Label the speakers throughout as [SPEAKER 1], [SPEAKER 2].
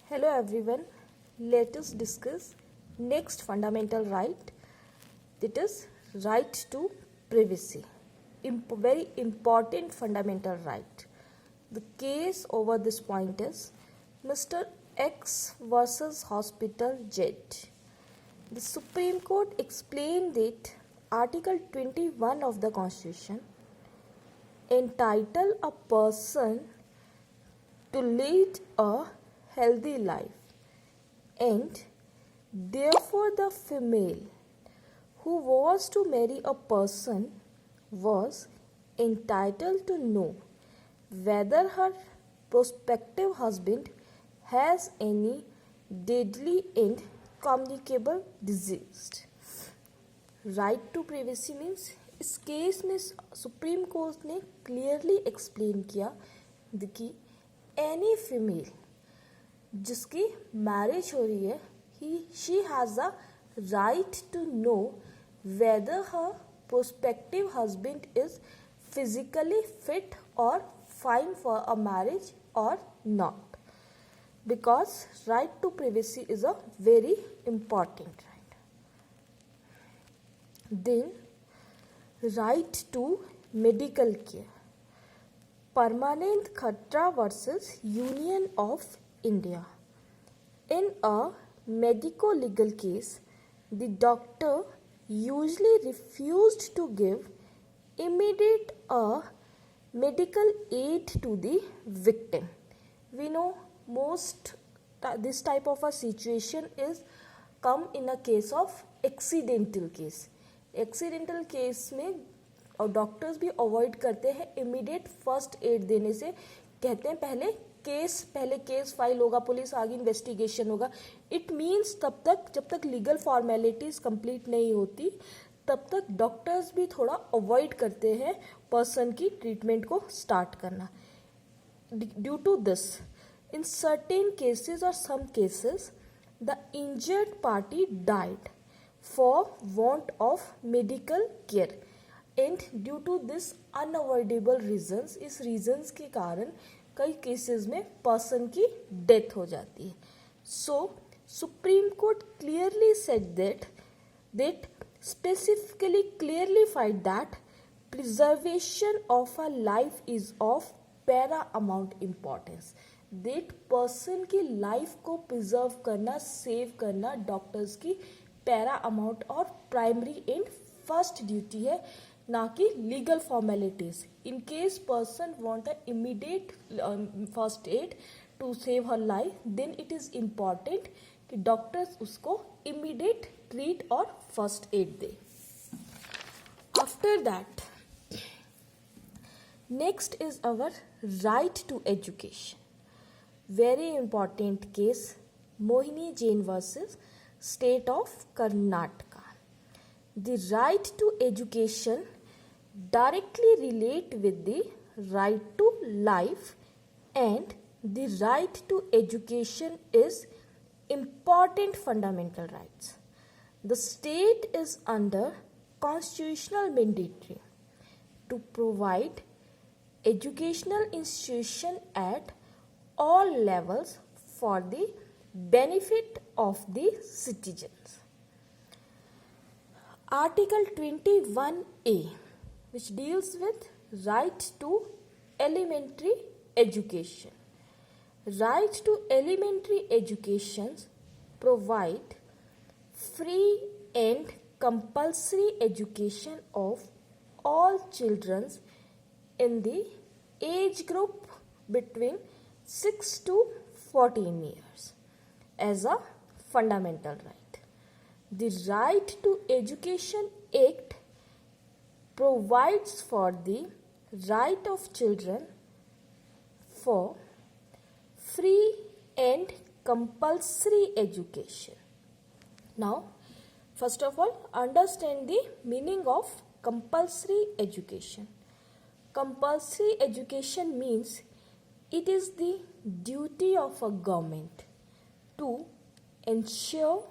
[SPEAKER 1] Hello everyone. Let us discuss next fundamental right, that is right to privacy. Very important fundamental right. The case over this point is Mr. X versus Hospital Z. The Supreme Court explained that Article 21 of the Constitution entitle a person to lead a healthy life, and therefore the female who was to marry a person was entitled to know whether her prospective husband has any deadly and communicable disease. Right to privacy means इस case में supreme court ने clearly explain किया कि any female जिसकी marriage हो रही है she has a right to know whether her prospective husband is physically fit और फाइन फॉर अ मैरिज और not, because right to privacy is a very important right. Then, right to medical care. Permanent Khatra versus Union of India. In a medico-legal case, the doctor usually refused to give immediate medical aid to the victim. We know this type of a situation is come in a case of accidental case. Accidental case में और doctors भी avoid करते हैं immediate first add देने से. कहते हैं पहले केस फाइल होगा, पुलिस आगे इन्वेस्टिगेशन होगा. इट मीन्स तब तक जब तक लीगल फॉर्मेलिटीज कंप्लीट नहीं होती तब तक डॉक्टर्स भी थोड़ा अवॉइड करते हैं पर्सन की ट्रीटमेंट को स्टार्ट करना. Due to this in certain cases और some cases the injured party died for want of medical care, and due to this unavoidable reasons, इस reasons के कारण कई cases में person की death हो जाती है. So Supreme Court clearly said that specifically clarified that preservation of a life is of paramount importance. that person की life को preserve करना, save करना doctors की पैरा अमाउंट और प्राइमरी एंड फर्स्ट ड्यूटी है, ना कि legal formalities. In case person want a immediate first aid to save her life, then it is important कि डॉक्टर्स उसको इमीडिएट ट्रीट और फर्स्ट एड दे. After that next is our right to education. Very important case Mohini Jain versus State of Karnataka. The right to education directly relate with the right to life, and the right to education is important fundamental rights. The state is under constitutional mandatory to provide educational institution at all levels for the benefit of the citizens. Article 21A, which deals with right to elementary education. Right to elementary education provide free and compulsory education of all children in the age group between 6 to 14 years. As a fundamental right. The Right to Education Act provides for the right of children for free and compulsory education. Now, first of all, understand the meaning of compulsory education. Compulsory education means it is the duty of a government to ensure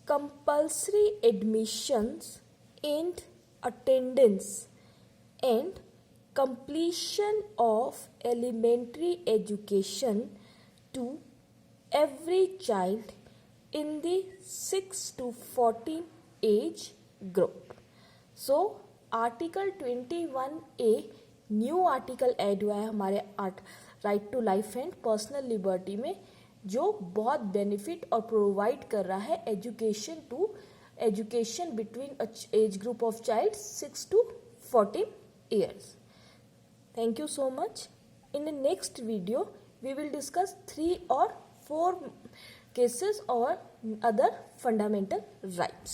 [SPEAKER 1] compulsory admissions and attendance and completion of elementary education to every child in the 6 to 14 age group. So article 21A new article add हुआ है हमारे right to life and personal liberty में, जो बहुत benefit और provide कर रहा है education between age group of child 6 to 14 years. Thank you so much. In the next video, we will discuss 3 or 4 cases or other fundamental rights.